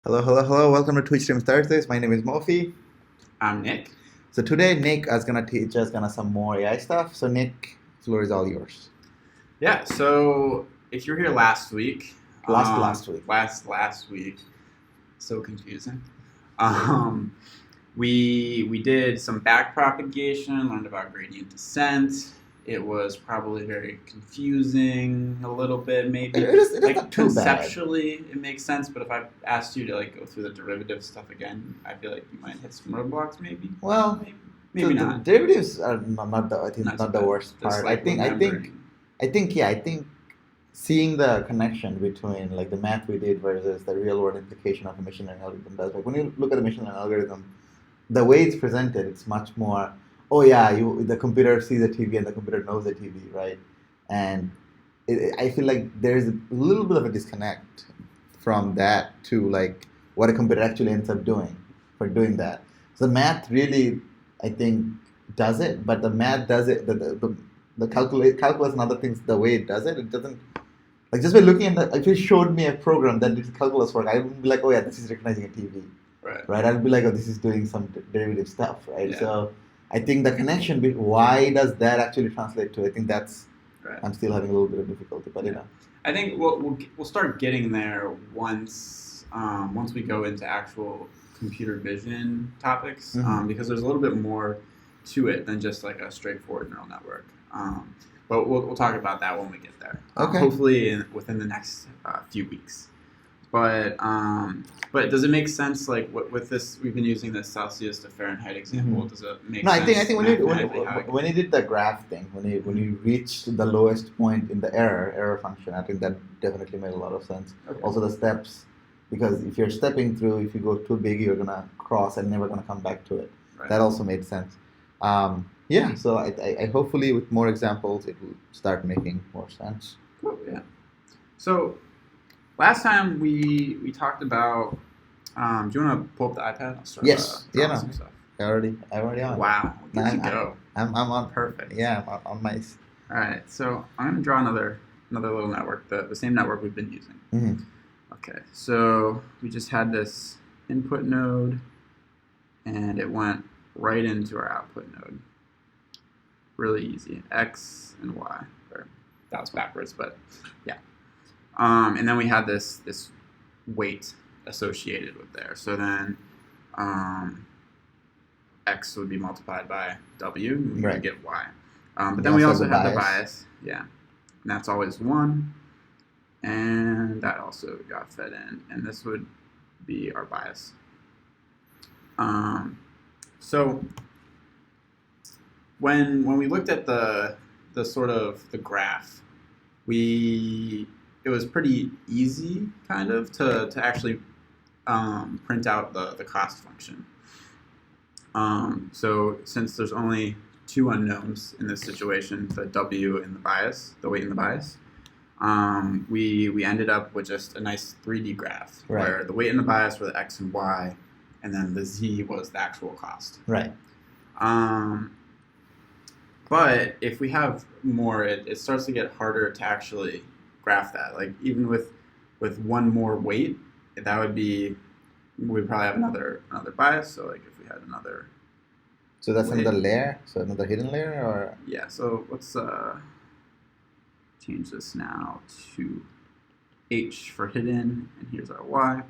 Hello, hello, hello. Welcome to Twitch Stream Thursdays. My name is Mofi. I'm Nick. So today Nick is gonna teach us some more AI stuff. So Nick, floor is all yours. Yeah, so if you were here last week, Last week. last week, so confusing. We did some backpropagation, learned about gradient descent. It was probably very confusing, a little bit maybe. It's Like not too bad. conceptually, it makes sense, but if I asked you to go through the derivative stuff again, I feel like you might hit some roadblocks. Maybe. Well, maybe the not. derivatives are not the I think Not not too the bad. worst Just part. like remembering. I think seeing the connection between like the math we did versus the real world implication of a machine learning algorithm does. Like when you look at the machine learning algorithm, the way it's presented, it's much more. Oh yeah, the computer sees the TV and the computer knows the TV, right? And I feel like there's a little bit of a disconnect from that to like what a computer actually ends up doing for doing that. So the math really, I think, does it, but the math does it. The calculus and other things, the way it does it, it doesn't. Like just by looking at that, if you showed me a program that did calculus work, I would be like, oh yeah, this is recognizing a TV, right? I'd be like, oh, this is doing some derivative stuff, right? Yeah. So I think the connection between why does that actually translate to? I think that's I'm still having a little bit of difficulty, but you know. I think we'll start getting there once we go into actual computer vision topics, because there's a little bit more to it than just like a straightforward neural network. But we'll talk about that when we get there. Okay. Hopefully within the next few weeks. But does it make sense? Like with this, we've been using the Celsius to Fahrenheit example. Does it make sense? No, I think when you did the graph thing, when you reached the lowest point in the error function, I think that definitely made a lot of sense. Okay. Also the steps, because if you're stepping through, if you go too big, you're gonna cross and never gonna come back to it. Right. That also made sense. Yeah, so I hopefully with more examples it will start making more sense. Cool. Yeah. So last time we talked about. Do you want to pull up the iPad? I'll start, yes. Yeah. some stuff. I already on. Wow. Good to go. I'm on. Perfect. Yeah, I'm on my. All right. So I'm gonna draw another little network, the same network we've been using. Mm-hmm. Okay. So we just had this input node, and it went right into our output node. Really easy. X and Y. Or that was backwards, but yeah. And then we had this weight associated with there. So then X would be multiplied by W, and we get Y. But then we also have the bias. Yeah. And that's always 1. And that also got fed in. And this would be our bias. So when we looked at the sort of the graph, it was pretty easy kind of to actually print out the cost function. So since there's only 2 unknowns in this situation, the W and the bias, the weight and the bias, we ended up with just a nice 3D graph where the weight and the bias were the X and Y, and then the Z was the actual cost. Right. But if we have more, it starts to get harder to actually graph that. Like even with 1 more weight, that would be, we'd probably have another bias. So like if we had another. So that's another layer. So another hidden layer, or yeah. So let's change this now to H for hidden, and here's our Y.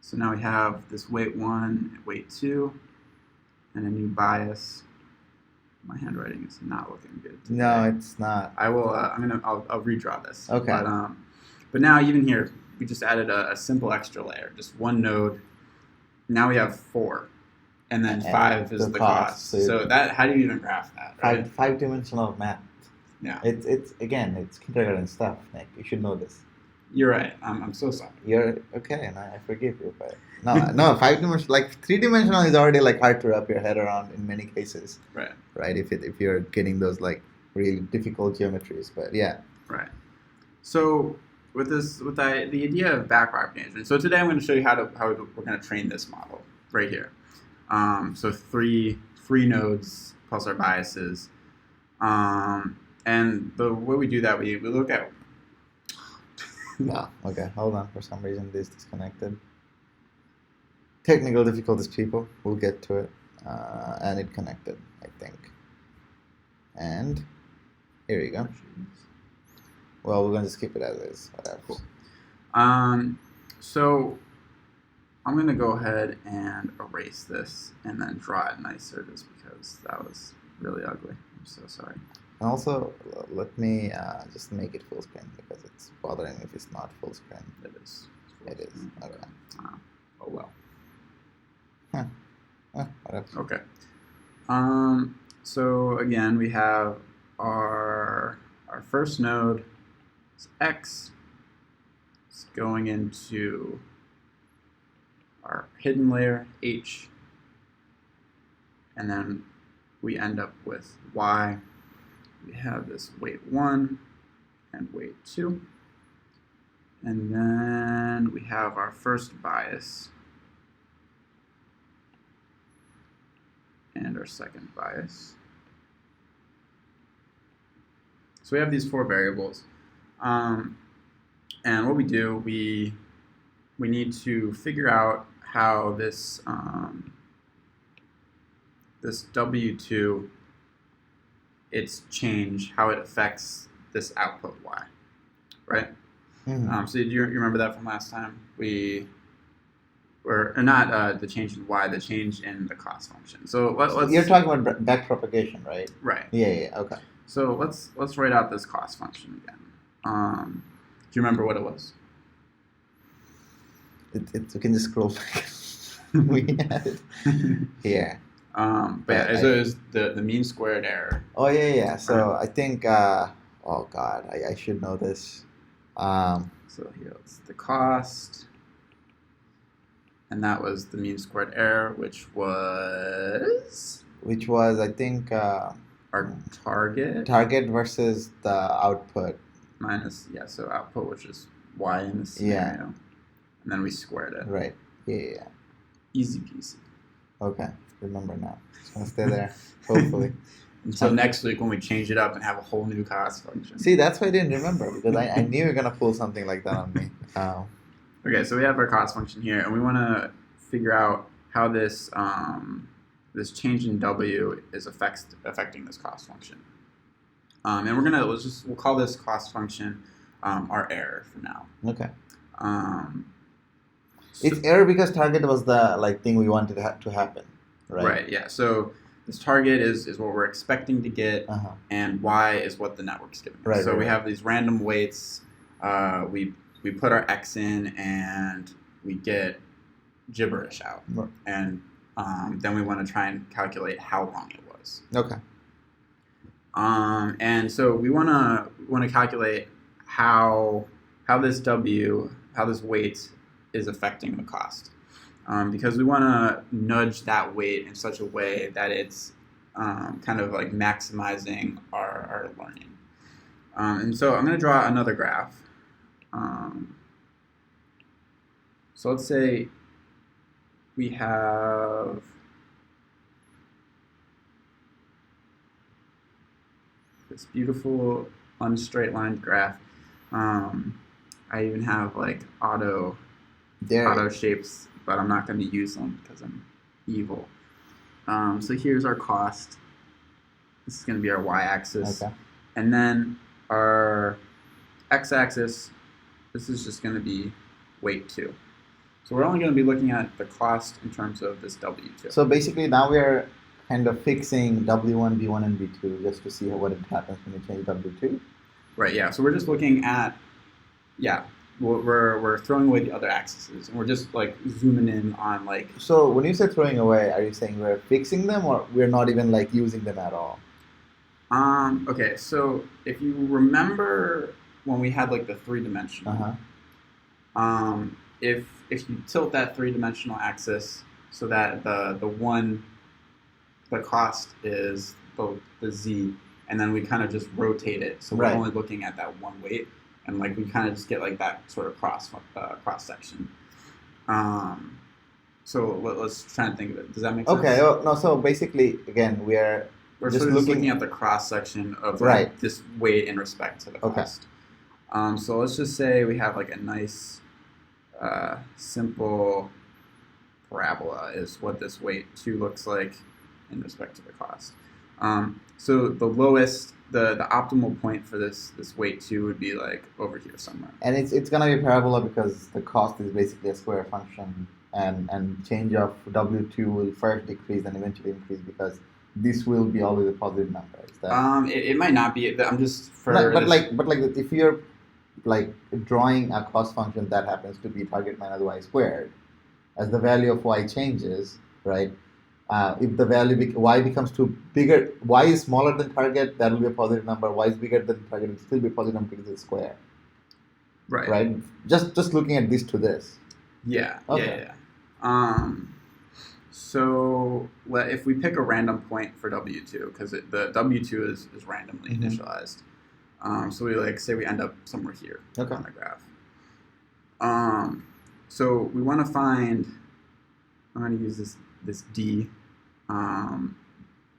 So now we have this weight 1, weight 2, and a new bias. My handwriting is not looking good today. No, it's not. I will. I'll redraw this. Okay. But now even here, we just added a simple extra layer, just 1 node. Now we have 4, and then 5 is the cost. So that, how do you even graph that? Right? 5-dimensional math. Yeah. It's kindergarten stuff, Nick. You should know this. You're right. I'm so sorry. You're okay, and I forgive you. But no, 5-dimensional, like 3-dimensional is already like hard to wrap your head around in many cases. Right. Right. If you're getting those like really difficult geometries, but yeah. Right. So with the idea of backpropagation. So today I'm going to show you how we're going to train this model right here. So 3 nodes plus our biases. And the way we do that, we look at No. Okay. Hold on. For some reason, this disconnected. Technical difficulties, people. We'll get to it. And it connected, I think. And here you go. Well, we're going to skip it as is. Whatever. Cool. So I'm going to go ahead and erase this and then draw it nicer just because that was really ugly. I'm so sorry. And also, let me just make it full screen because it's bothering me if it's not full screen. It is. It is. Okay. Oh well. Whatever. Okay. So again, we have our first node is X. It's going into our hidden layer H, and then we end up with Y. We have this weight 1 and weight 2, and then we have our first bias and our second bias. So we have these 4 variables, and what we do, we need to figure out how this this W2, its change, how it affects this output Y, right? Mm-hmm. So do you remember that from last time? Or not the change in Y, the change in the cost function. So let's. You're talking about backpropagation, right? Right. Yeah. Okay. So let's write out this cost function again. Do you remember what it was? We can just scroll back. We had it here. But yeah, so it was the mean squared error. Oh yeah. So I think. Oh God, I should know this. So here it's the cost, and that was the mean squared error, which was I think our target versus the output minus so output, which is Y in this scenario, and then we squared it. Right. Yeah. Easy peasy. Okay, remember now. It's gonna stay there, hopefully. Until next week when we change it up and have a whole new cost function. See, that's why I didn't remember because I knew you were gonna pull something like that on me. Okay, so we have our cost function here, and we want to figure out how this this change in W is affecting this cost function. And we'll call this cost function our error for now. Okay. So, it's error because target was the thing we wanted to happen, right? Right. Yeah. So this target is what we're expecting to get, and Y is what the network's giving us. Right. So we have these random weights. We put our X in, and we get gibberish out, Right. and then we want to try and calculate how long it was. Okay. And so we want to calculate how this weight is affecting the cost, because we want to nudge that weight in such a way that it's kind of like maximizing our learning. And so I'm going to draw another graph. So let's say we have this beautiful unstraight lined graph. I even have auto shapes, but I'm not going to use them because I'm evil. So here's our cost. This is going to be our y-axis. Okay. And then our x-axis, this is just going to be weight 2. So we're only going to be looking at the cost in terms of this W2. So basically now we're kind of fixing W1, B1, and B2 just to see what happens when you change W2. Right, yeah. So we're just looking at, we're throwing away the other axes, and we're just zooming in on So when you say throwing away, are you saying we're fixing them or we're not even using them at all? Okay, so if you remember when we had the 3-dimensional, if you tilt that 3-dimensional axis so that the cost is the z, and then we kind of just rotate it, so we're only looking at that one weight, and we kind of just get that sort of cross section. So let's try and think of it. Does that make sense? Okay. No. So basically, again, we're just looking at the cross section of this weight in respect to the cost. So let's just say we have a nice simple parabola is what this weight 2 looks like in respect to the cost. So the lowest, the optimal point for this weight 2 would be like over here somewhere. And it's gonna be a parabola because the cost is basically a square function, and change of W2 will first decrease and eventually increase because this will be always a positive number. Is that? It might not be. I'm just for But like if you're like drawing a cost function that happens to be target minus y squared, as the value of y changes, right? If the value y becomes too bigger, y is smaller than target, that will be a positive number. Y is bigger than target, it will still be a positive number because it's square. Right. Right. Just looking at this to this. Yeah. Okay. Yeah. So if we pick a random point for W2, because the W2 is randomly initialized. So we say we end up somewhere here on the graph. So we want to find. I'm going to use this D.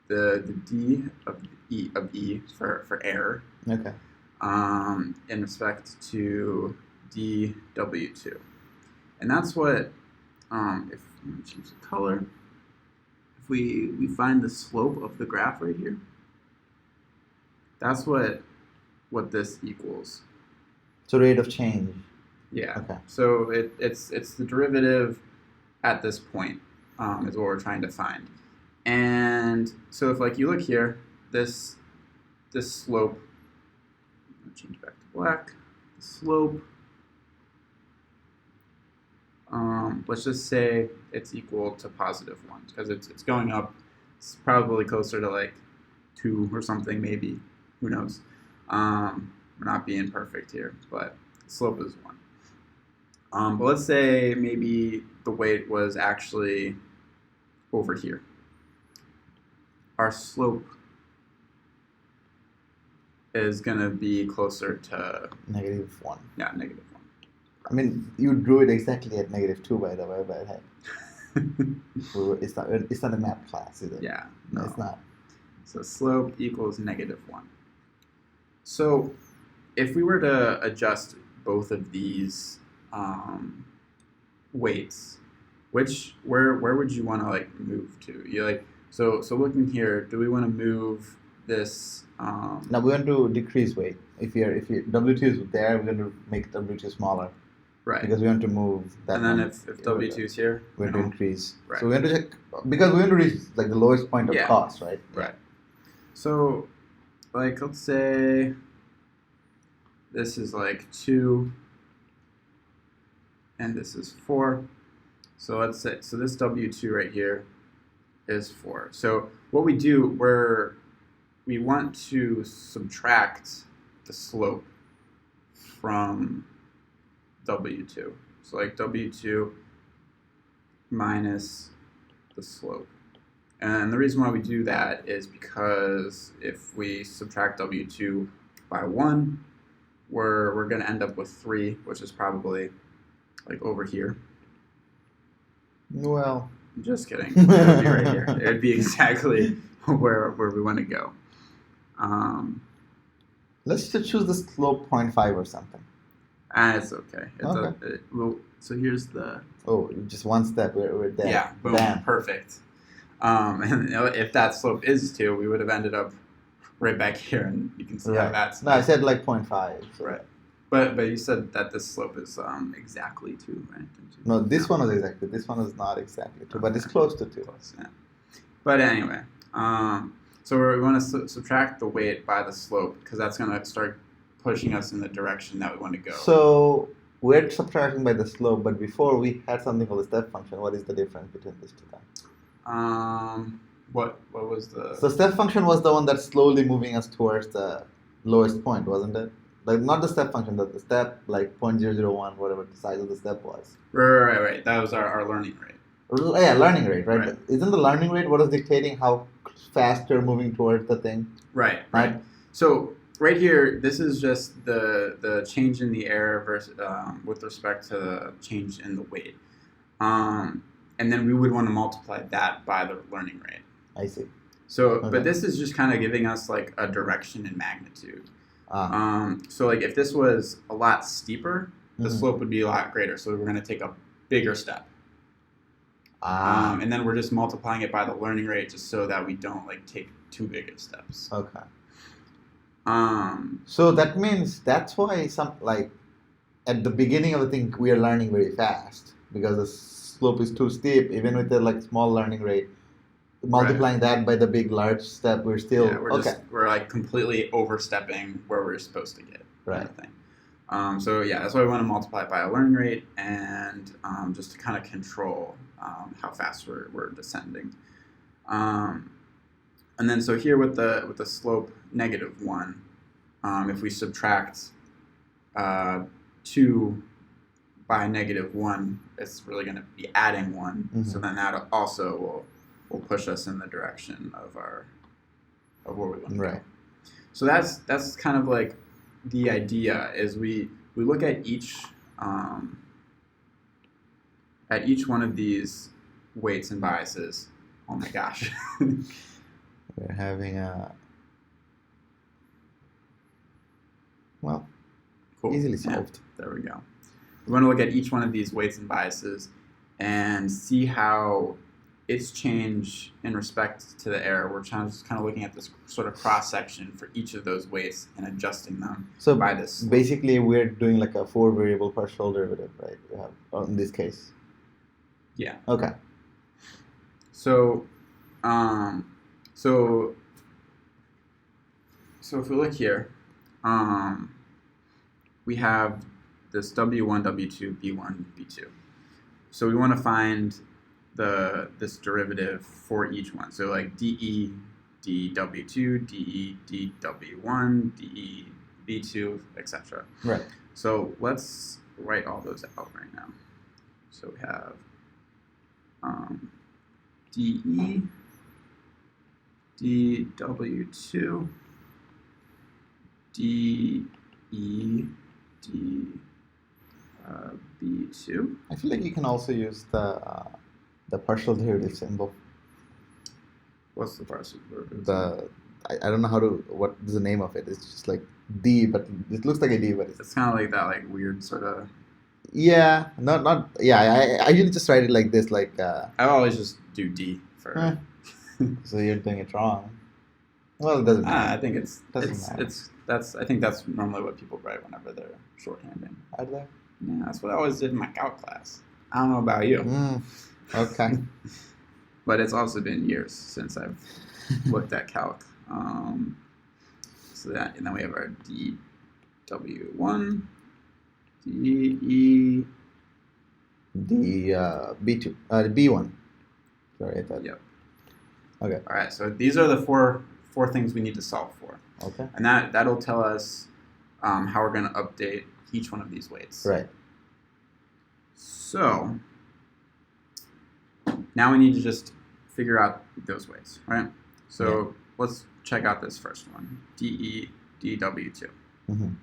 The D of E for error. Okay. In respect to dW2, and that's what. If let me change the color. If we find the slope of the graph right here, that's what this equals. So rate of change. Yeah. Okay. So it's the derivative at this point is what we're trying to find. And so if you look here, this slope, I'll change back to black. The slope, let's just say it's equal to positive 1 because it's going up. It's probably closer to 2 or something, maybe. Who knows? We're not being perfect here, but the slope is 1. But let's say maybe the weight was actually over here. Our slope is going to be closer to -1. Yeah, -1. I mean, you drew it exactly at -2, by the way, but hey. It's not a math class, is it? Yeah, no. It's not. So slope equals -1. So if we were to adjust both of these weights, where would you want to move to? You so looking here, do we want to move this? Now we want to decrease weight. If W2 is there, we're going to make W2 smaller. Right. Because we want to move that. And then if W2 is here, we want to increase. Right. So we want to check because we want to reach the lowest point of cost, right? Right. So let's say this is 2 and this is 4. So let's say this W2 right here is 4. So what we do, we want to subtract the slope from W2. So W2 minus the slope. And the reason why we do that is because if we subtract W2 by 1, we're going to end up with 3, which is probably over here. Well, I'm just kidding. It would be right here. It would be exactly where we want to go. Let's just choose the slope 0.5 or something. It's okay. Okay. So here's the. Oh, just one step. We're there. Yeah. Boom. Bam. Perfect. And if that slope is 2, we would have ended up right back here, and you can see how that's. No, I said 0.5. So. Right. But you said that this slope is exactly 2, right? No, this one is exactly. This one is not exactly 2, but it's close to 2. Close, yeah. But anyway, so we want to subtract the weight by the slope because that's going to start pushing us in the direction that we want to go. So we're subtracting by the slope, but before we had something called a step function. What is the difference between these two things? What was the? So step function was the one that's slowly moving us towards the lowest point, wasn't it? Not the step function, but the step 0.001, whatever the size of the step was. Right. That was our learning rate. Yeah, learning rate, right? Isn't the learning rate what is dictating how fast you're moving towards the thing? Right. So right here, this is just the change in the error versus with respect to the change in the weight, and then we would want to multiply that by the learning rate. I see. So, Okay. but this is just kind of giving us a direction in magnitude. So if this was a lot steeper, the slope would be a lot greater. So we're going to take a bigger step. And then we're just multiplying it by the learning rate just so that we don't like take too big of steps. Okay. Um, So that means that's why some like at the beginning of the thing we are learning very fast because the slope is too steep. Even with the like small learning rate, multiplying that by the big large step, we're still okay. We're like completely overstepping where we're supposed to get. Right. Kind of thing. So yeah, that's why we want to multiply it by a learning rate and just to kind of control how fast we're descending. And then so here with the slope -1, if we subtract 2 by -1, it's really going to be adding 1. Mm-hmm. So then that also will push us in the direction of where we want to go. So that's kind of like the idea is we look at each one of these weights and biases. Oh my gosh. We're having cool. Easily solved. Yeah, there we go. We want to look at each one of these weights and biases and see how its change in respect to the error. We're just kind of looking at this sort of cross section for each of those weights and adjusting them by this. Basically, we're doing like a 4-variable partial derivative, right? We have in this case. Yeah. Okay. So if we look here, we have this W1, W2, B1, B2. So we want to find this derivative for each one. So like dE dW2, dE dW1, dE B2, etc. Right. So let's write all those out right now. So we have dE dW2, dE B2. I feel like you can also use the partial derivative symbol. What's the partial derivative? I don't know what is the name of it. It's just like D, but it looks like a D, but it's kind of like that, like weird sort of. Yeah, not yeah. I usually just write it like this, like. I always just do D for. So you're doing it wrong. Well, it doesn't matter. I think I think that's normally what people write whenever they're shorthanding. Are they? Yeah, that's what I always did in my calc class. I don't know about you. Okay. But it's also been years since I've looked at calc. So that, and then we have our dW1, dE, B2, B1. Sorry, I thought. Yep. Okay. All right. So these are the four things we need to solve for. Okay. And that'll tell us how we're going to update each one of these weights. Right. So now we need to just figure out those weights, right? So let's check out this first one, dE dW2. Mm-hmm.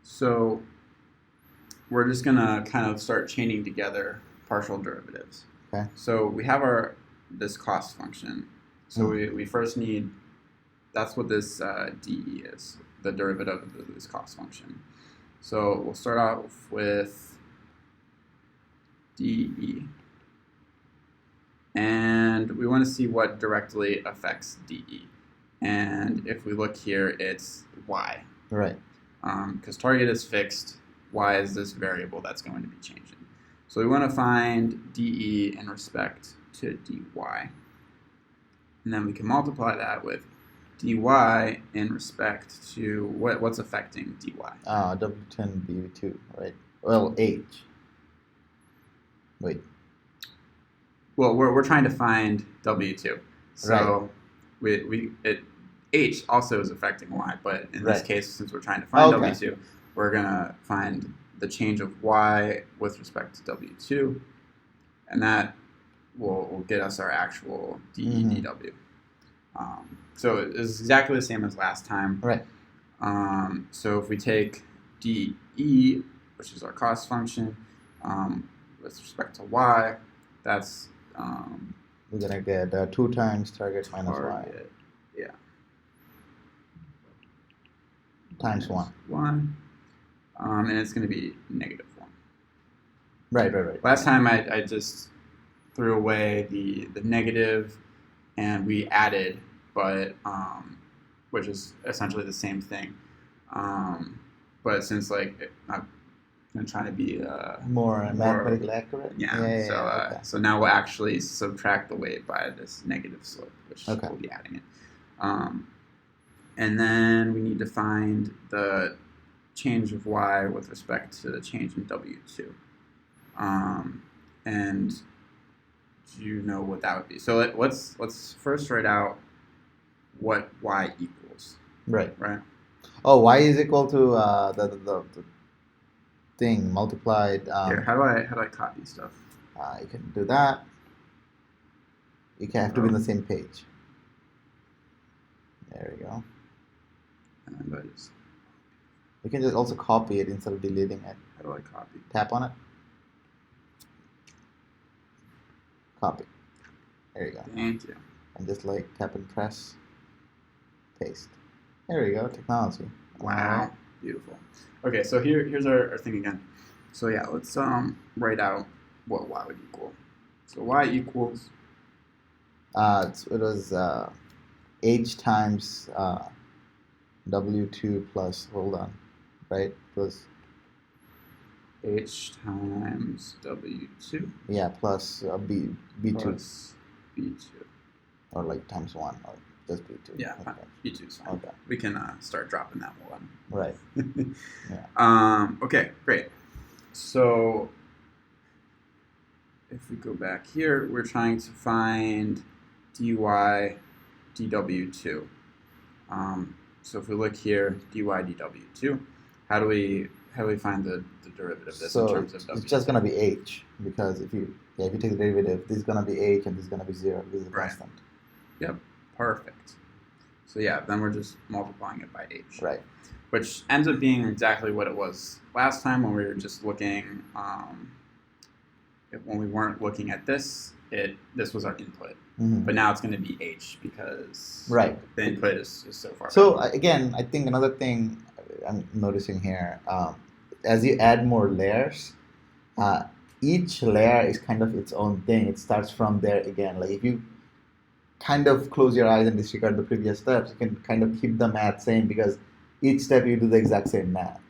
So we're just going to kind of start chaining together partial derivatives. Okay. So we have this cost function. So we first need, that's what this dE is, the derivative of this cost function. So we'll start off with dE. And we want to see what directly affects dE. And if we look here, it's y. Right. Because target is fixed, y is this variable that's going to be changing. So we want to find dE in respect to dy. And then we can multiply that with dy in respect to what's affecting dy. W10 B2, right? Well, H. Wait. Well, we're trying to find W2. So H also is affecting y, but in this case, since we're trying to find W2, we're going to find the change of y with respect to W2, and that will get us our actual dE dW. So it's exactly the same as last time. Right. So if we take dE, which is our cost function, with respect to y, that's we're gonna get 2 times target minus y. Yeah. Times 1. 1. And it's going to be -1. Right. Last time I just threw away the negative and we added, but which is essentially the same thing. But since like I'm trying to be more mathematically accurate. Yeah. Okay. So now we'll actually subtract the weight by this negative slope, which Okay. we'll be adding it. And then we need to find the change of y with respect to the change in W2. And do you know what that would be? So let's first write out what y equals. Right. Right. Oh, y is equal to the thing multiplied. Here, how do I copy stuff? You can do that. You can have to be on the same page. There we go. And then just, you can just also copy it instead of deleting it. how do I copy? Tap on it. Copy. There you go. Thank you. And just like tap and press. Paste. There we go. Technology. Wow. Beautiful. Okay, so here's our thing again. So yeah, let's write out what y would equal. So y equals it was h times W2 plus, hold on, right? It was h times W2. Yeah, plus B2. Plus B2. Or like times 1, or just B2. Yeah, okay. B2 is fine. Okay. We can start dropping that one. Right. Yeah. Okay, great. So if we go back here, we're trying to find dy dw2. So if we look here, dy dw2, how do we find the derivative of this in terms of w? It's just gonna be h, because if you take the derivative, this is gonna be h and this is gonna be 0. This is a constant. Yep, perfect. So yeah, then we're just multiplying it by h. Right. Which ends up being exactly what it was last time when we were just looking. When we weren't looking at this, this was our input. Mm-hmm. But now it's going to be h because right. the input is so far. So again, I think another thing I'm noticing here, as you add more layers, each layer is kind of its own thing. It starts from there again. Like if you kind of close your eyes and disregard the previous steps, you can kind of keep the math same because each step you do the exact same math.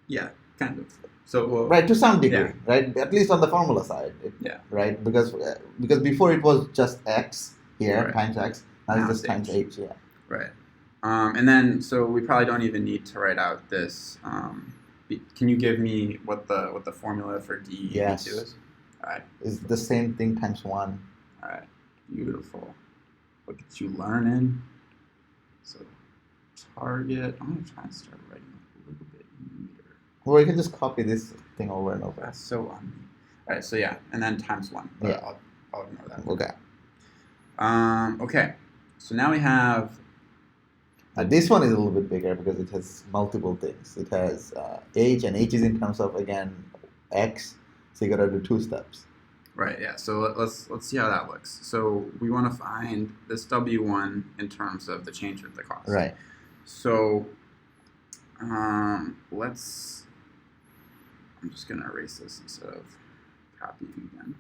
Yeah, kind of. So right, to some degree, right? At least on the formula side, right? Because before it was just x here times x, now it's just times h, yeah. Right, and then so we probably don't even need to write out this. Can you give me what the formula for d yes. d2 is? All right, it's the same thing times 1. All right, beautiful. Look at you learning. So target. I'm gonna try and start writing a little bit neater. Or you can just copy this thing over and over. That's so on me. All right, so yeah, and then times 1. But yeah. I'll ignore that. Okay. Okay, so now we have... this one is a little bit bigger because it has multiple things. It has h, and h is in terms of, again, x, so you got to do 2 steps. Right, yeah, so let's see how that looks. So we want to find this W1 in terms of the change of the cost. Right. So I'm just going to erase this instead of copying again.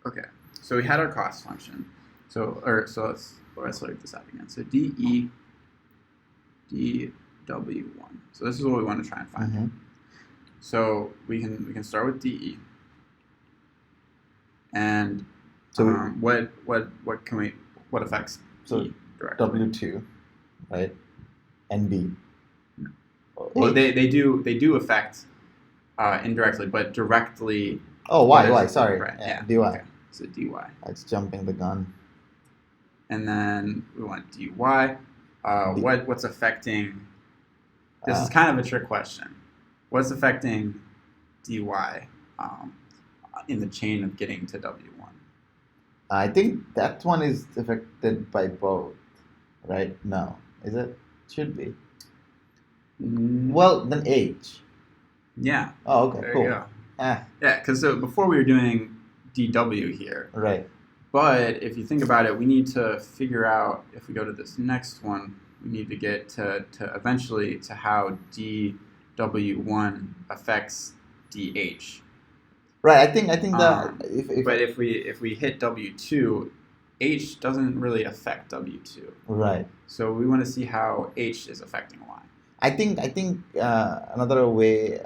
Okay, so we had our cost function. So let's write this out again. So dE dW1. So this is what we want to try and find. Mm-hmm. So we can start with dE. And so what affects E directly? W2, right? And B. Well, they do affect indirectly, but directly. Oh, y. Sorry. Right. Yeah. dy. Okay. So dy. That's jumping the gun. And then we want dy. What's affecting? This is kind of a trick question. What's affecting dy in the chain of getting to W1? I think that one is affected by both, right? No, is it? Should be. Well, then H. Yeah. Oh, okay, there cool. You go. Yeah, because before we were doing dW here. Right. But if you think about it, we need to figure out, if we go to this next one, we need to get to eventually to how d W1 affects DH. Right. I think that but if we hit W2, H doesn't really affect W2. Right. So we want to see how H is affecting Y. I think another way,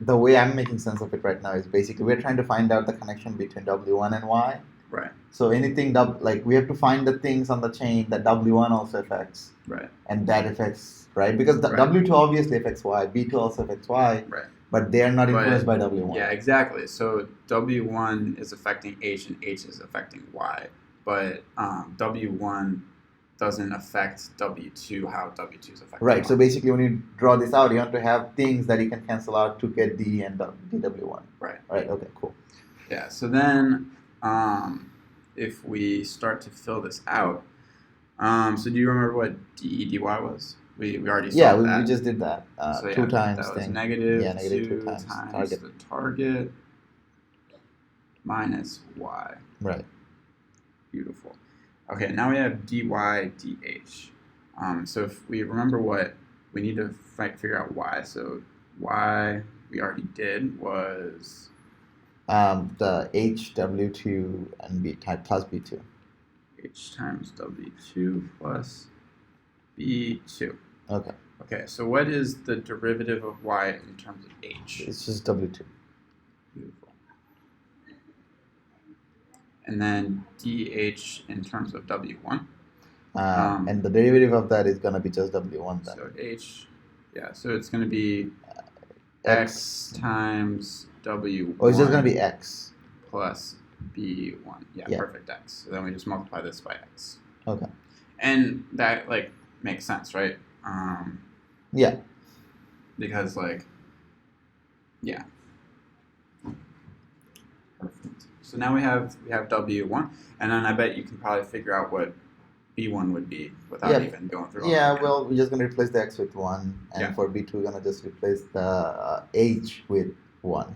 the way I'm making sense of it right now is basically we're trying to find out the connection between W1 and Y. Right. So anything like we have to find the things on the chain that W1 also affects. Right. And that affects, right? Because W2 obviously affects Y, B2 also affects Y. Right. But they are not influenced by W1. Yeah, exactly. So W1 is affecting H and H is affecting Y. But W1 doesn't affect W2 how W2 is affecting Right. Y. So basically when you draw this out, you have to have things that you can cancel out to get D and DW1. Right. Right. Okay, cool. Yeah, so then if we start to fill this out, so do you remember what DE dy was? We already saw that. Yeah, we just did that. So 2 times that was thing. negative, yeah, negative 2 2 times target. The target minus y. Right. Beautiful. Okay, now we have dy dh. So if we remember what we need to figure out y. So y we already did was the h w2 and b plus b2. H times w2 plus b2. Okay. Okay, so what is the derivative of y in terms of h? It's just w2. Beautiful. And then dh in terms of w1. And the derivative of that is going to be just w1 then. So h, yeah, so it's going to be x times w1. Oh, it's just going to be x. Plus b1. Yeah, perfect x. So then we just multiply this by x. Okay. And that, like, makes sense, right? Yeah. Because, like, yeah. Perfect. So now we have W1, and then I bet you can probably figure out what B1 would be without even going through all that. Well, we're just going to replace the x with 1, and for B2, we're going to just replace the h with 1.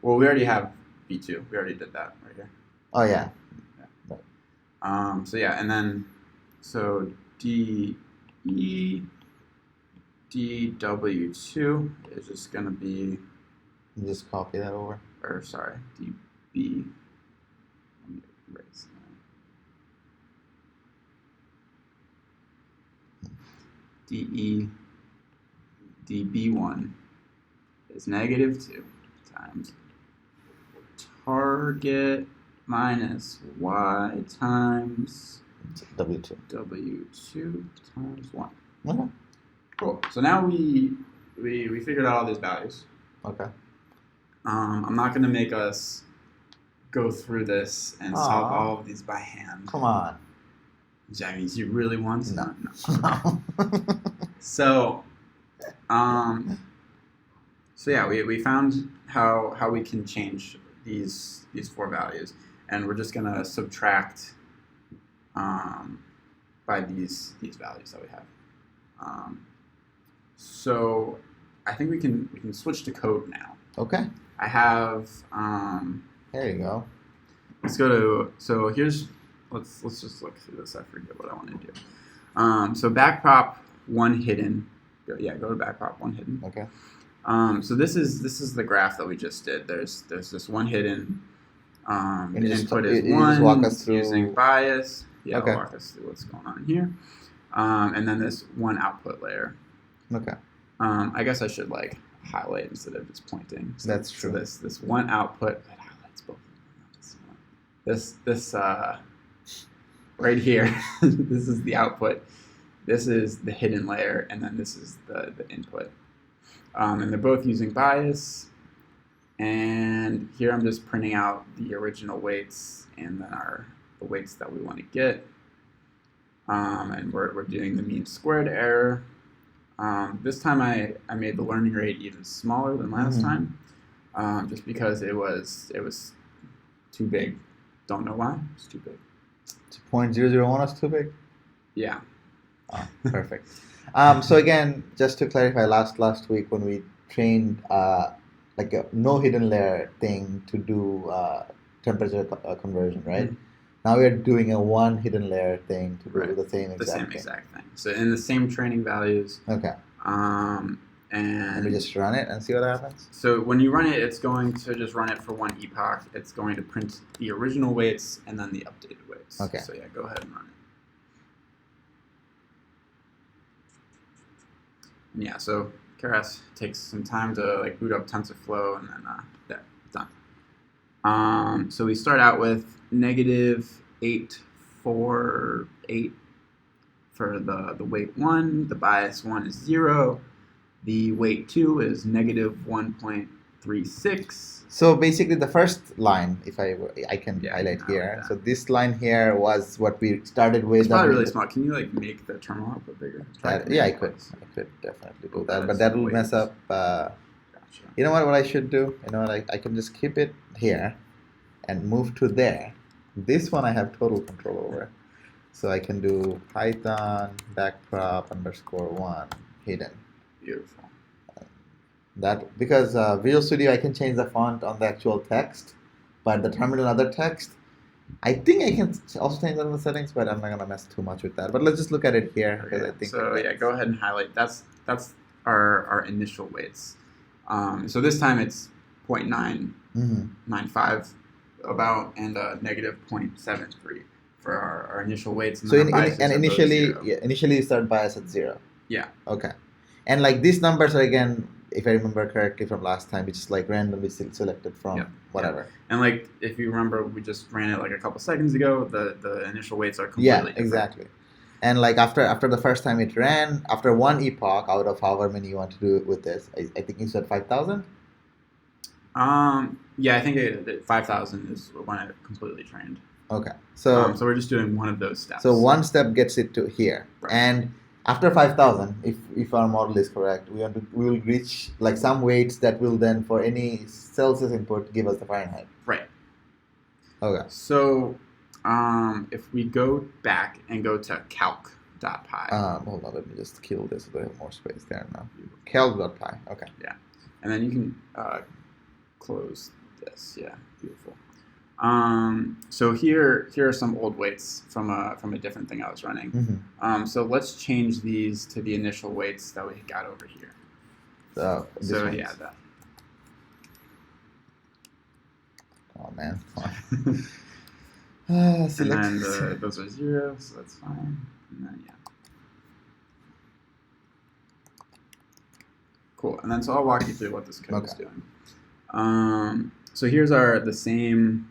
Well, we already have B2. We already did that right here. Oh, yeah. Right. So, yeah, and then, so DE dW2 is just going to be... Just copy that over. Or, sorry, DB... Let me erase that. DE dB1 is negative 2 times target minus y times W2. W2 times 1. Okay. Cool. So now we figured out all these values. Okay. I'm not going to make us go through this and solve all of these by hand. Come on. That means you really want to? No. So yeah, we found how we can change these 4 values, and we're just gonna subtract by these values that we have. So I think we can switch to code now. Okay. I have there you go. Let's go to let's just look through this. I forget what I want to do. So backprop 1 hidden. Go to backprop 1 hidden. Okay. So this is the graph that we just did. There's this 1 hidden. The input is 1 walk us through using bias. Yeah, okay. I'll walk us through what's going on here. And then this 1 output layer. Okay. I guess I should like highlight instead of just pointing. So, that's true. So this 1 output that highlights both. This right here. This is the output. This is the hidden layer, and then this is the input. And they're both using bias. And here I'm just printing out the original weights and then the weights that we want to get. And we're doing the mean squared error. This time I made the learning rate even smaller than last time, just because it was too big. Don't know why. It's too big. 0.001 is too big? Yeah. Oh, perfect. So again, just to clarify, last week when we trained like a no hidden layer thing to do temperature conversion, right? Now we're doing a 1 hidden layer thing to do the same exact thing. So in the same training values. Okay. And we just run it and see what happens. So when you run it, it's going to just run it for one epoch. It's going to print the original weights and then the updated weights. Okay. So yeah, go ahead and run it. And yeah, so Keras takes some time to like boot up TensorFlow, and then yeah, done. So we start out with -848 for the weight 1. The bias 1 is 0. The weight 2 is -1.36. So basically, the first line, if I can highlight here. So this line here was what we started with. It's probably really small. Can you like make the terminal output bigger? Yeah, I could definitely do that, but that will mess up. You know what I should do? You know what? I can just keep it here and move to there. This one I have total control over. So I can do Python backprop_1 hidden. Beautiful. That because Visual Studio I can change the font on the actual text, but the terminal other text, I think I can also change that in the settings, but I'm not gonna mess too much with that. But let's just look at it here because I think. So yeah, go ahead and highlight. That's our initial weights. So this time it's 0.995 about and -0.73 for our initial weights. And so initially you start bias at 0. Yeah. Okay. And like these numbers are again, if I remember correctly from last time, it's just like randomly selected from whatever. Yeah. And like if you remember, we just ran it like a couple seconds ago. The initial weights are completely different. Exactly. And like after the first time it ran, after one epoch out of however many you want to do with this, I think you said 5,000. Yeah, I think 5,000 is when it completely trained. Okay. So so we're just doing one of those steps. So one step gets it to here, right. And after 5,000, if our model is correct, we will reach like some weights that will then for any Celsius input give us the Fahrenheit. Right. Okay. So if we go back and go to calc.py. Hold on, let me just kill this so I have more space there now. Calc.py. Okay. Yeah, and then you can close this. Yeah, beautiful. So here are some old weights from a different thing I was running. Mm-hmm. So let's change these to the initial weights that we got over here. So yeah, that. Oh man. And then those are 0, so that's fine. And then yeah. Cool. And then so I'll walk you through what this code is doing. So here's the same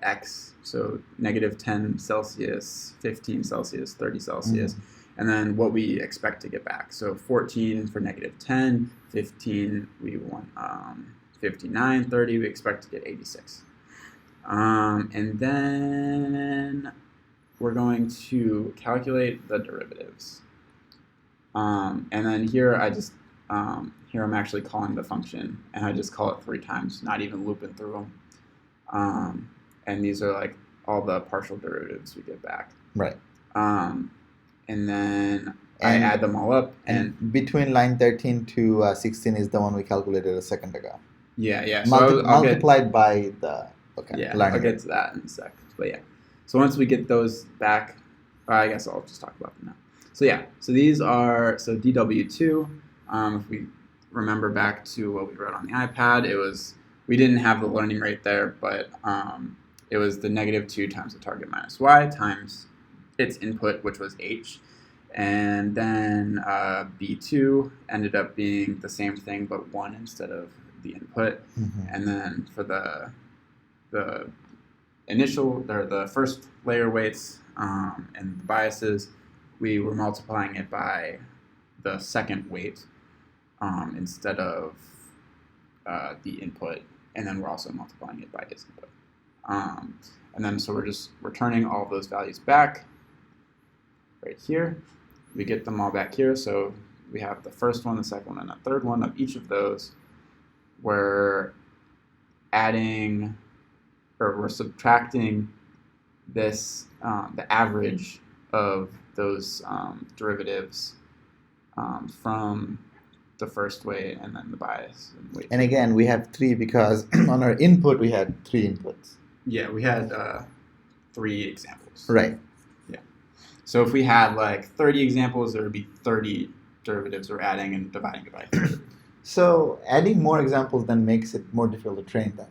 x, so -10 Celsius, 15 Celsius, 30 Celsius, and then what we expect to get back. So 14 for -10, 15 we want 59, 30 we expect to get 86. And then we're going to calculate the derivatives. And then here here I'm actually calling the function, and I just call it 3 times, not even looping through them. And these are like all the partial derivatives we get back. Right. And then I add them all up. And between line 13 to 16 is the one we calculated a second ago. Yeah. So multiplied by the I'll get to that in a sec. But yeah. So once we get those back, I guess I'll just talk about them now. So yeah. So these are DW2. If we remember back to what we wrote on the iPad, we didn't have the learning rate there, but it was the -2 times the target minus y times its input, which was h. And then B2 ended up being the same thing, but 1 instead of the input. Mm-hmm. And then for the initial, or the first layer weights and the biases, we were multiplying it by the second weight instead of the input, and then we're also multiplying it by its input. And then so we're just returning all of those values back right here. We get them all back here, so we have the first one, the second one, and the third one of each of those. We're adding, or we're subtracting this, the average of those derivatives from the first weight and then the bias. And again, we have 3 because on our input we had 3 inputs. Yeah, we had 3 examples. Right. Yeah. So if we had like 30 examples, there would be 30 derivatives we're adding and dividing it by 3. So adding more examples then makes it more difficult to train then.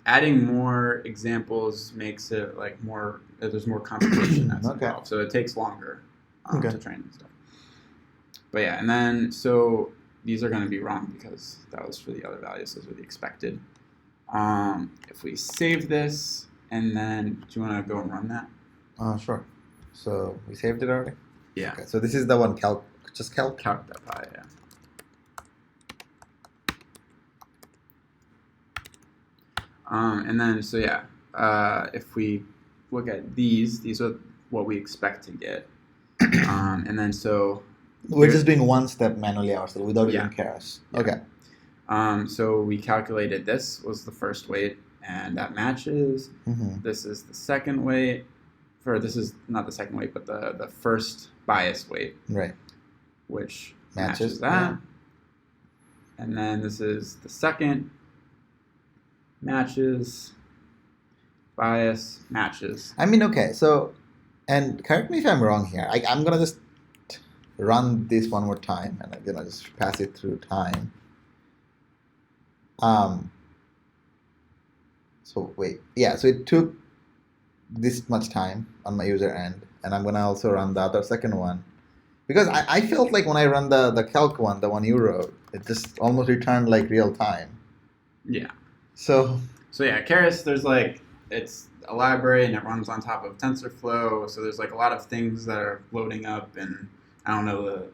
Adding more examples makes it like more. There's more computation that's Okay. involved, so it takes longer Okay. to train and stuff. But yeah, and then so these are going to be wrong because that was for the other values. Those are the expected. If we save this, and then do you want to go and run that? Sure. So we saved it already? Yeah. Okay. So this is the one just calc? Calc.py, yeah. And then, so yeah, if we look at these are what we expect to get. And then so... We're just doing one step manually ourselves without using Keras. Yeah. Okay. So we calculated this was the first weight, and that matches. Mm-hmm. This is the second weight. This is not the second weight, but the first biased weight. Right. Which Matches that. yeah. And then this is the second. Matches. Bias. Matches. I mean, okay. So, and correct me if I'm wrong here. I'm going to just run this one more time and just pass it through time. So wait, yeah, so it took this much time on my user end, and I'm gonna also run the other second one because I felt like when I run the calc one, the one you wrote, it just almost returned like real time. Yeah. So yeah, Keras, there's like, it's a library and it runs on top of TensorFlow, so there's like a lot of things that are loading up, and I don't know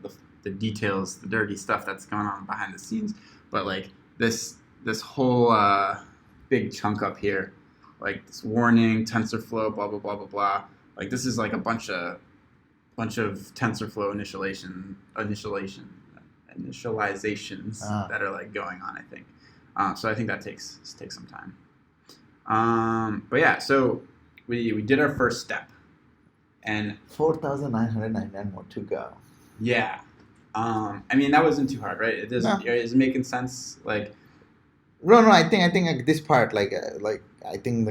the details, the dirty stuff that's going on behind the scenes, but like this whole big chunk up here, like this warning, TensorFlow, blah blah blah blah blah. Like this is like a bunch of TensorFlow initializations that are like going on, I think. So I think that takes some time. But yeah, so we did our first step, and 4,999 more to go. Yeah. I mean, that wasn't too hard, right? It doesn't. No. Is it making sense? Like, no. I think like this part, like I think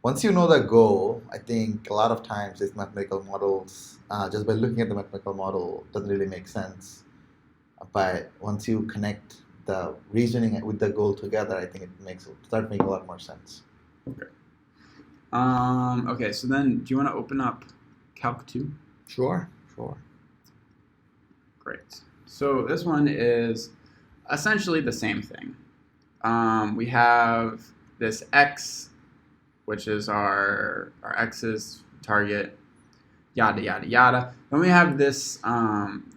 once you know the goal, I think a lot of times these mathematical models, just by looking at the mathematical model, doesn't really make sense. But once you connect the reasoning with the goal together, I think it start making a lot more sense. Okay. Okay. So then, do you want to open up Calc 2? Sure. Great. So this one is essentially the same thing. We have this x, which is our x's target, yada yada yada. Then we have this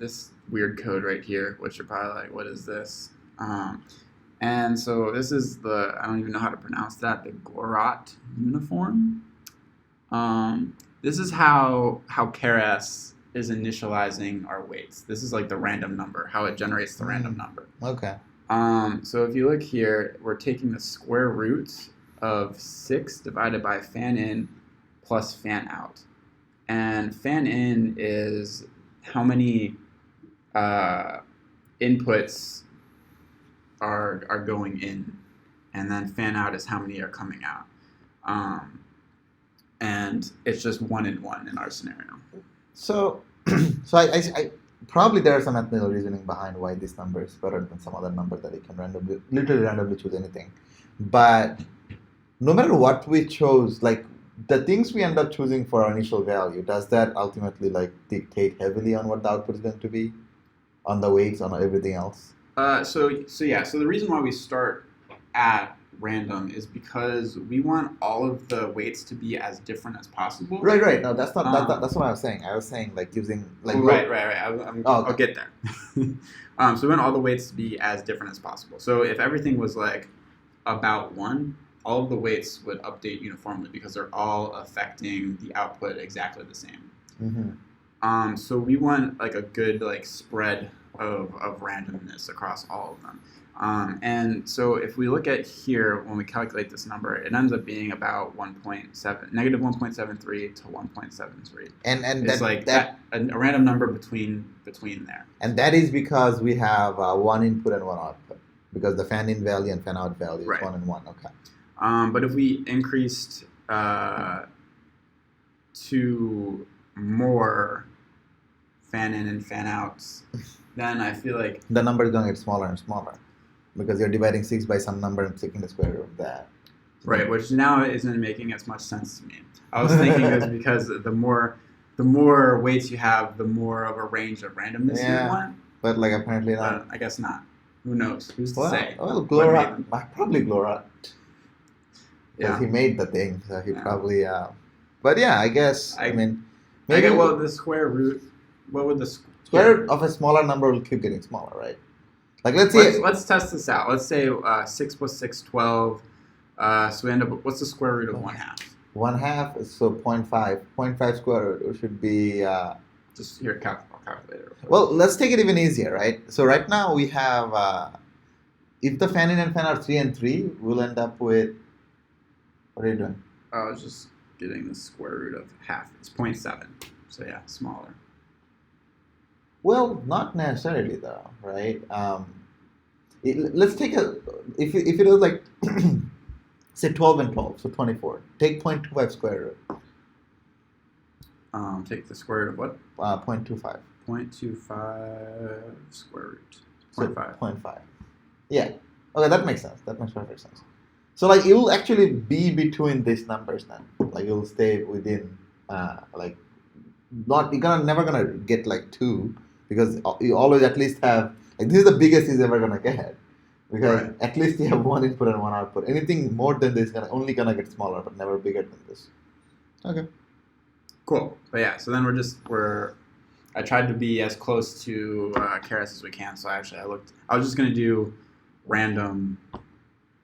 this weird code right here, which you're probably like, what is this? And so this is I don't even know how to pronounce that, the Gorot uniform. This is how Keras is initializing our weights. This is like the random number, how it generates the random number. Okay. So if you look here, we're taking the square root of 6 divided by fan in plus fan out. And fan in is how many inputs are going in, and then fan out is how many are coming out. And it's just 1 and 1 in our scenario. So I probably there's some mathematical reasoning behind why this number is better than some other number that it can literally randomly choose anything. But no matter what we chose, like the things we end up choosing for our initial value, does that ultimately like dictate heavily on what the output is going to be, on the weights, on everything else? So the reason why we start at random is because we want all of the weights to be as different as possible. Right. No, that's not that's what I was saying. I was saying like using like. Right. I'll get there. So we want all the weights to be as different as possible. So if everything was like about 1, all of the weights would update uniformly because they're all affecting the output exactly the same. Mm-hmm. So we want like a good like spread of randomness across all of them. And so if we look at here, when we calculate this number, it ends up being about negative 1.73 to 1.73. And it's a random number between there. And that is because we have 1 input and 1 output, because the fan in value and fan out value is 1 and 1. Okay. But if we increased to more fan in and fan outs, then I feel like the number is going to get smaller and smaller because you're dividing 6 by some number and taking the square root of that. Right, which now isn't making as much sense to me. I was thinking it was because the more weights you have, the more of a range of randomness you want. But like apparently not. I guess not. Who knows? Who's to say? Well, Glora, probably Glora. Because he made the thing, so he probably. But yeah, I guess. I mean, maybe. Well, the square root. What would the square root of a smaller number will keep getting smaller, right? Like let's test this out. Let's say 6 plus 6, 12. So we end up. What's the square root of 1/2? 1/2 is so 0.5. 0.5 square root should be. Just here, calculator. Well, let's take it even easier, right? So right now we have. If the fan in and fan out 3 and 3, we'll end up with. What are you doing? I was just getting the square root of 1/2. It's 0.7. So yeah, smaller. Well, not necessarily though, right? Let's take if it was like say 12 and 12, so 24. Take 0.25 square root. Take the square root of what? 0.25. 0.25 square root. 0.5. 0.5. Yeah. Okay, that makes sense. That makes perfect sense. So like it will actually be between these numbers then. Like it will stay within you're never gonna get like 2 because you always at least have like this is the biggest he's ever gonna get. Because at least you have 1 input and 1 output. Anything more than this is only gonna get smaller, but never bigger than this. Okay. Cool. But yeah, so then I tried to be as close to Keras as we can. So I was just gonna do random.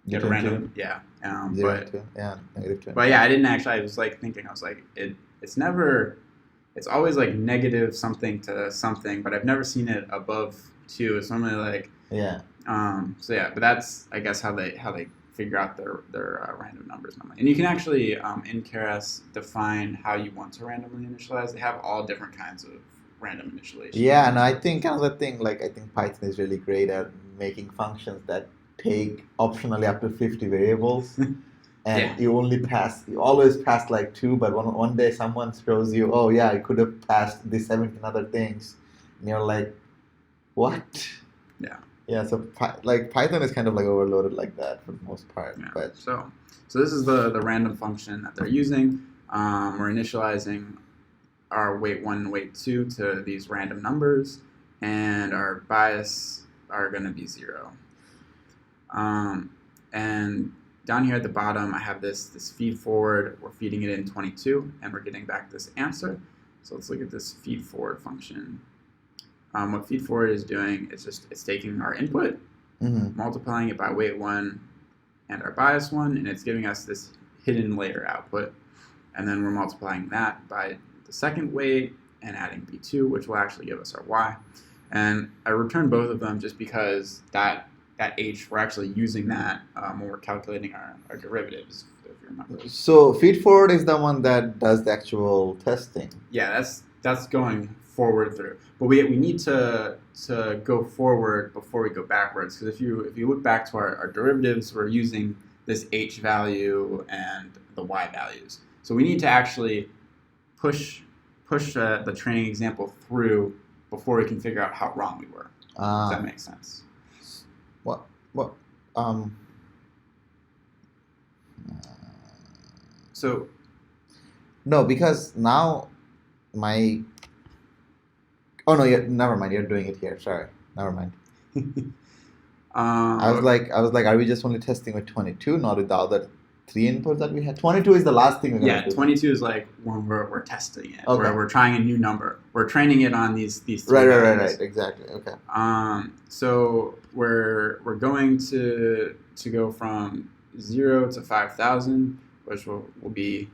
Get a random. Yeah. -2. But yeah, I didn't actually. I was like thinking. I was like, it's never. It's always like negative something to something, but I've never seen it above 2. It's normally like. Yeah. So yeah, but that's I guess how they figure out their random numbers normally. And you can actually in Keras define how you want to randomly initialize. They have all different kinds of random initialization. Yeah, and I think another thing, I think Python is really great at making functions that take optionally up to 50 variables. And you always pass like 2, but one day someone shows you, oh yeah, I could have passed these 17 other things. And you're like, what? Yeah. Yeah, so Python is kind of like overloaded like that for the most part. Yeah. But So this is the random function that they're using. We're initializing our weight 1 and weight 2 to these random numbers, and our bias are going to be 0. And down here at the bottom, I have this feed forward. We're feeding it in 22, and we're getting back this answer. So let's look at this feed forward function. What feed forward is doing is it's taking our input, multiplying it by weight 1 and our bias 1, and it's giving us this hidden layer output. And then we're multiplying that by the second weight and adding B2, which will actually give us our Y. And I return both of them just because that H, we're actually using that when we're calculating our derivatives, if you remember. So feed forward is the one that does the actual testing. Yeah, that's going forward through. But we need to go forward before we go backwards, because if you look back to our derivatives, we're using this H value and the Y values. So we need to actually push the training example through before we can figure out how wrong we were. Does that make sense? What? So. No, because now my. Oh no! Never mind. You're doing it here. Sorry. Never mind. I was like, are we just only testing with 22, not with the other 3 inputs that we had? 22 is the last thing we're gonna do. 22 is like when we're testing it, where we're trying a new number. We're training it on these 3 values. Right. Exactly. Okay. So we're going to go from 0 to 5,000, which will be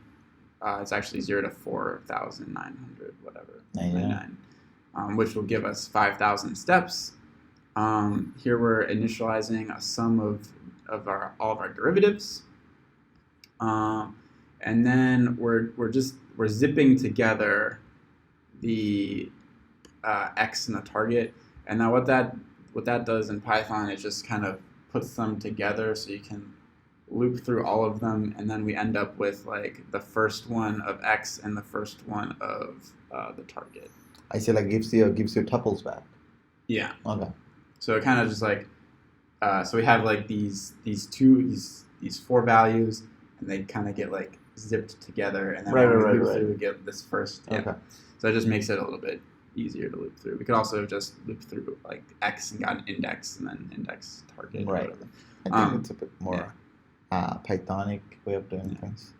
it's actually 0 to 4,900 whatever 99. Which will give us 5,000 steps. Here we're initializing a sum of all of our derivatives, and then we're zipping together the x and the target. And now what that does in Python is just kind of puts them together, so you can loop through all of them, and then we end up with like the first one of x and the first one of the target. I see, like gives you tuples back. Yeah. Okay. So it kind of just like, so we have like these four values, and they kind of get like zipped together, and then when we loop through, we get this first. Yeah. Okay. So it just makes it a little bit easier to loop through. We could also just loop through like X and got an index, and then index target. Right. I think it's a bit more Pythonic way of doing things.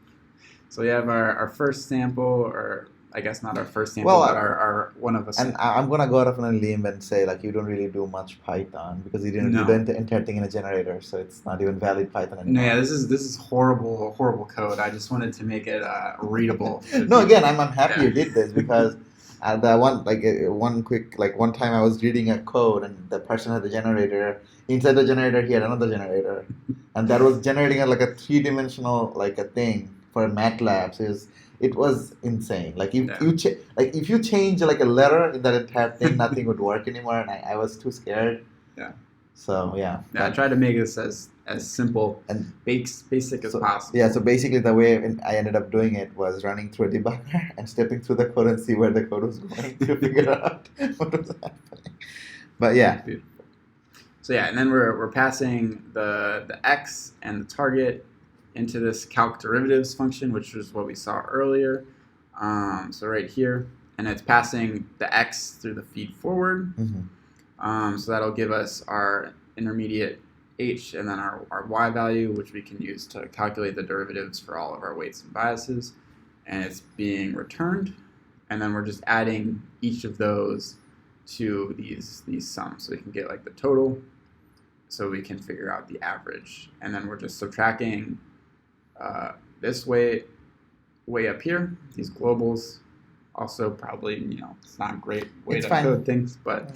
So we have our first sample, or I guess not our first sample, but our one of us. And I'm gonna go out on a limb and say like you don't really do much Python because you didn't do the entire thing in a generator, so it's not even valid Python anymore. No, yeah, this is horrible code. I just wanted to make it readable. No, again, I'm happy you did this because one time I was reading a code and the person had a generator. Inside the generator, he had another generator, and that was generating like a 3-dimensional like a thing for MATLAB. So it was insane. Like if you change like a letter in that entire thing, nothing would work anymore, and I was too scared. Yeah. So yeah. Yeah, I tried to make this as simple and basic as possible. Yeah. So basically, the way I ended up doing it was running through a debugger and stepping through the code and see where the code was going to figure out what was happening. But yeah. Beautiful. So yeah, and then we're passing the x and the target into this calc derivatives function, which was what we saw earlier. So right here, and it's passing the x through the feed forward. Mm-hmm. So that'll give us our intermediate h and then our y value, which we can use to calculate the derivatives for all of our weights and biases. And it's being returned, and then we're just adding each of those to these sums, so we can get like the total, so we can figure out the average, and then we're just subtracting this way up here, these globals. Also, probably it's not a great way to code things, but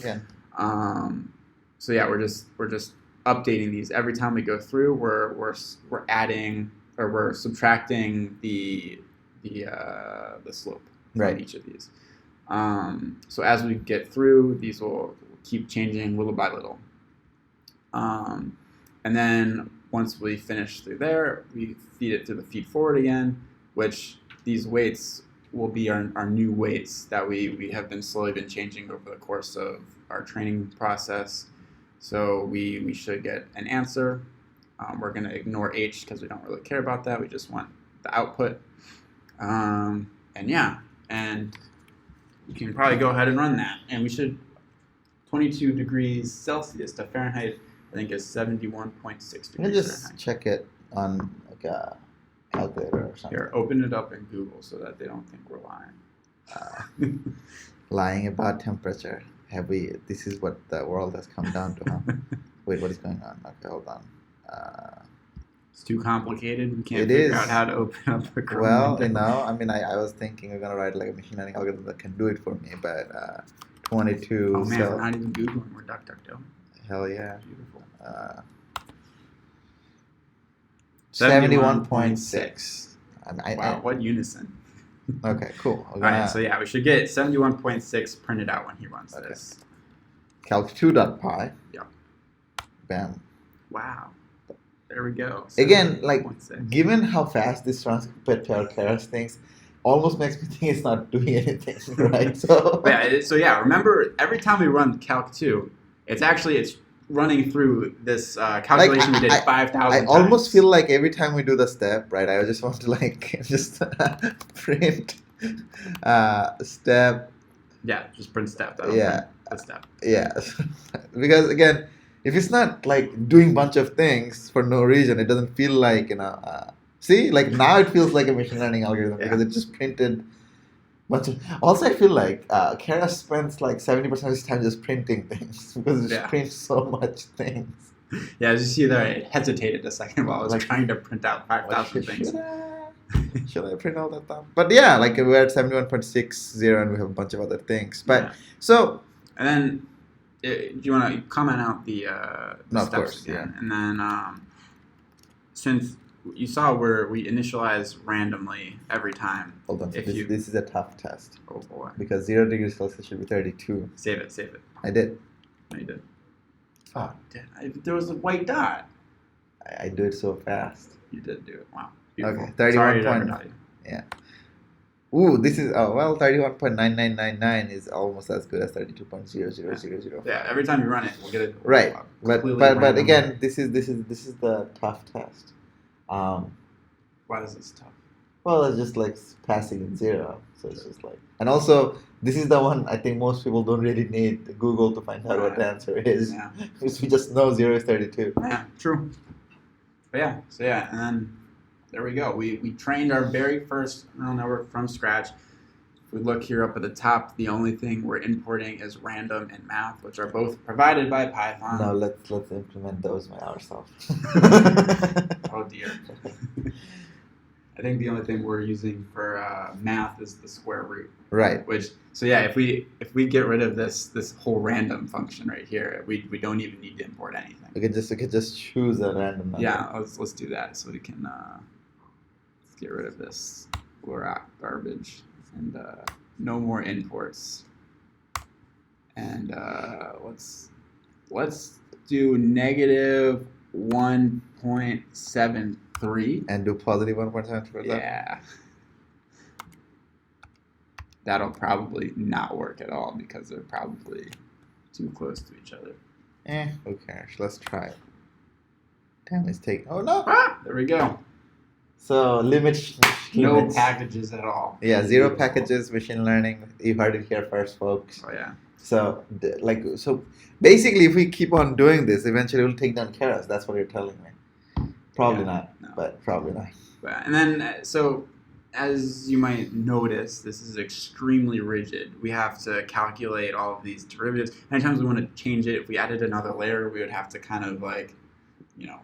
so yeah, we're just updating these every time we go through. We're adding, or we're subtracting the slope from each of these. So as we get through, these will keep changing little by little. And then once we finish through there, we feed it through the feed forward again, which these weights will be our new weights that we have slowly been changing over the course of our training process. So we should get an answer. We're going to ignore h because we don't really care about that. We just want the output. And you can probably go ahead and run that. And we should, 22 degrees Celsius to Fahrenheit, I think is 71.6 degrees Fahrenheit. Just check it on like a calculator or something. Here, open it up in Google so that they don't think we're lying. Lying about temperature. This is what the world has come down to, huh? Wait, what is going on? Okay, hold on. It's too complicated. We can't figure out how to open up a Chrome. Well, I mean, I was thinking we're going to write like a machine learning algorithm that can do it for me, but 22. Oh man, we're not even Googling, we're DuckDuckGo. Hell yeah. Beautiful. 71.6. Wow, what unison. Okay, cool. All right, so yeah, we should get 71.6 printed out when he runs this. Calc2.py. Yeah. Bam. Wow. There we go. Again, like, given how fast this runs compared to our Keras things, almost makes me think it's not doing anything, right? So remember, every time we run Calc2, it's running through this calculation we did 5,000 times. I almost feel like every time we do the step, right, I just want to just print step. Yeah, just print step. That'll print the step. Yeah, because again, if it's not like doing bunch of things for no reason, it doesn't feel like see, like now it feels like a machine learning algorithm because it just printed. Also, I feel like Keras spends like 70% of his time just printing things because it just prints so much things. Yeah, as you see there, I hesitated a second while I was trying to print out 5,000 things. Should I print all that stuff? But yeah, like we're at 71.60 and we have a bunch of other things. But so. And then, do you want to comment out the steps again? Yeah. And then, since you saw where we initialize randomly every time. Hold on. This is a tough test. Oh boy. Because 0 degrees Celsius should be 32. Save it. I did. No, you did. Oh, there was a white dot. I do it so fast. You did do it. Wow. Beautiful. Okay, 31 point. Yeah. Ooh, this is, oh, well, 31.9999 is almost as good as 32.00005. Yeah, every time you run it, we'll get it. Right, completely but random. again, this is the tough test. Why is this tough? Well, it's just like passing in zero, so it's just like, and also this is the one I think most people don't really need Google to find out what the answer is, Yeah. because we just know 0 is 32. Yeah, true. But yeah, so yeah, and then there we go. We trained our very first neural network from scratch. If we look here up at the top, the only thing we're importing is random and math, which are both provided by Python. Now let's implement those by ourselves. Oh dear. I think the only thing we're using for math is the square root. Right. Which, so yeah, if we get rid of this whole random function right here, we don't even need to import anything. We could just choose a random number. Yeah, let's do that so we can let's get rid of this garbage and no more imports. And let's do negative 1.73 and do positive 1.73. Yeah. That'll probably not work at all because they're probably too close to each other. Who cares? Let's try it. Damn, it's taking. Oh no! There we go. So limits. No packages at all. Yeah, 0 packages, machine learning. You heard it here first, folks. Oh yeah. So basically, if we keep on doing this, eventually we'll take down Keras. That's what you're telling me. Probably not, no. But probably not. And then so. As you might notice, this is extremely rigid. We have to calculate all of these derivatives. Anytime we want to change it, if we added another layer, we would have to kind of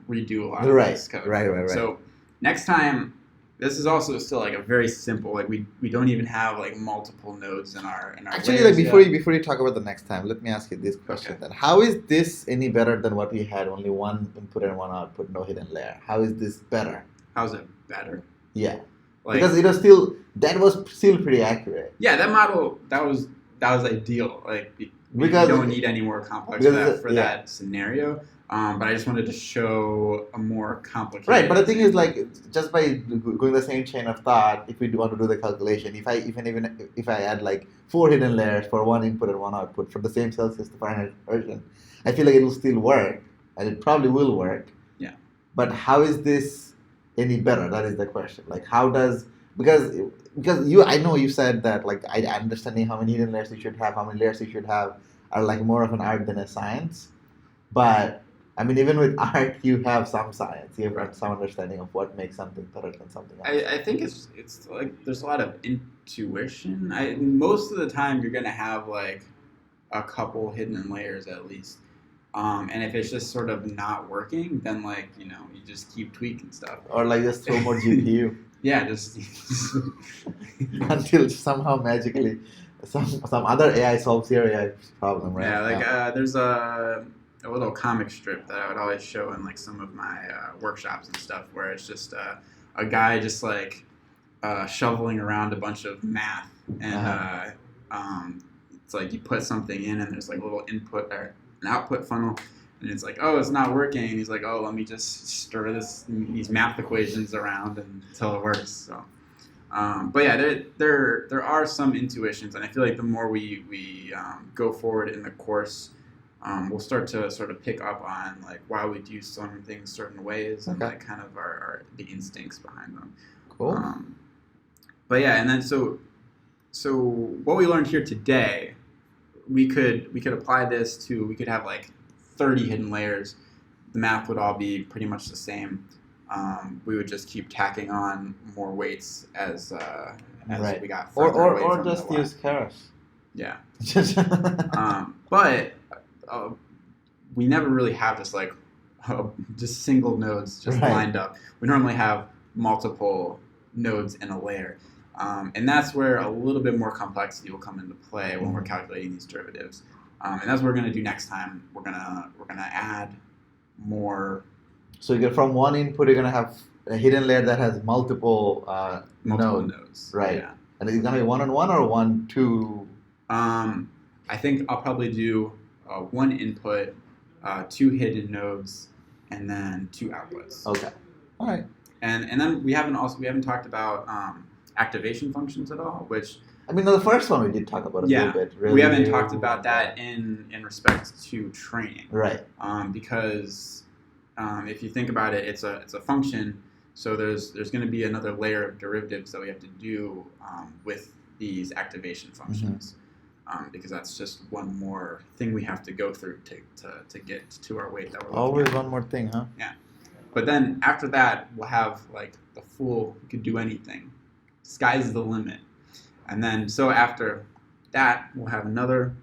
redo a lot of this code. Right. So next time, this is also still like a very simple, we don't even have like multiple nodes in our Actually, like before you talk about the next time, let me ask you this question then. How is this any better than what we had, only one input and one output, no hidden layer? How is this better? How's it better? Yeah. Because that was still pretty accurate. Yeah, that model that was ideal. Because you don't need any more complex for that scenario. But I just wanted to show a more complicated. Right, but the thing is, just by going the same chain of thought, if we want to do the calculation, if I add 4 hidden layers for one input and one output for the same Celsius to Fahrenheit version, I feel like it will still work, and it probably will work. Yeah. But how is this any better? That is the question. Because I know you said that understanding how many hidden layers you should have, how many layers you should have, are more of an art than a science. But I mean, even with art, you have some science. You have some understanding of what makes something better than something else. I think it's there's a lot of intuition. Most of the time, you're gonna have a couple hidden layers at least. And if it's just sort of not working, then you just keep tweaking stuff. Or just throw more GPU. Yeah, just until somehow magically some other AI solves your AI problem, right? Yeah, there's a little comic strip that I would always show in some of my workshops and stuff, where it's just a guy just shoveling around a bunch of math, and it's you put something in, and there's a little input or an output funnel, and it's oh, it's not working, and he's oh, let me just stir these math equations around until it works. So but yeah, there are some intuitions, and I feel the more we go forward in the course, we'll start to sort of pick up on why we do some things certain ways, and kind of the instincts behind them. Cool. But yeah, and then so what we learned here today, we could apply this to, we could have 30 hidden layers. The math would all be pretty much the same. We would just keep tacking on more weights as we got further away or from just the use Keras. Yeah. But we never really have just just single nodes lined up. We normally have multiple nodes in a layer. And that's where a little bit more complexity will come into play when we're calculating these derivatives. And that's what we're going to do next time. We're gonna add more. So you get from one input, you're gonna have a hidden layer that has multiple nodes. Right. Yeah. And it's gonna be 1-on-1 or 1-2. I think I'll probably do one input, 2 hidden nodes, and then 2 outputs. Okay. All right. And then we haven't talked about activation functions at all, which I mean, the first one we did talk about a little bit. Really, we haven't talked about that in respect to training, right? Because if you think about it, it's a function. So there's going to be another layer of derivatives that we have to do with these activation functions, because that's just one more thing we have to go through to get to our weight that we're looking Always at. one more thing, huh? Yeah. But then after that, we'll have like the full, you could do anything. Sky's the limit. And then, so after that, we'll have another,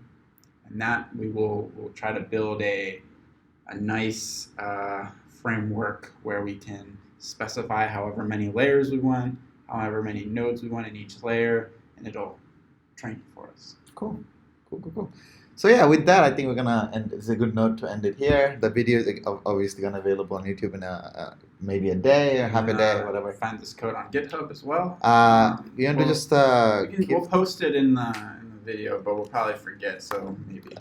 and that we'll try to build a nice framework where we can specify however many layers we want, however many nodes we want in each layer, and it'll train for us. Cool. So yeah, with that, I think we're gonna end. It's a good note to end it here. The video is obviously gonna be available on YouTube in maybe a day or half a day, whatever. Find this code on GitHub as well. You want to just we'll post it in the video, but we'll probably forget. So maybe.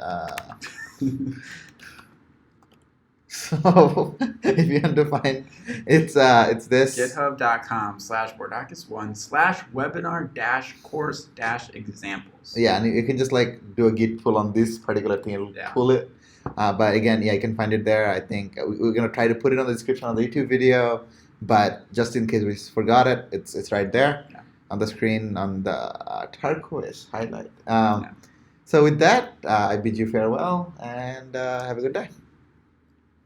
So if you want to find, it's this github.com/bordakis1/webinar-course-examples. Yeah, and you can just like do a git pull on this particular thing, it'll pull it. But again, yeah, you can find it there. I think we're gonna try to put it on the description of the YouTube video, but just in case we forgot it, it's right there on the screen on the turquoise highlight. So with that, I bid you farewell and have a good day.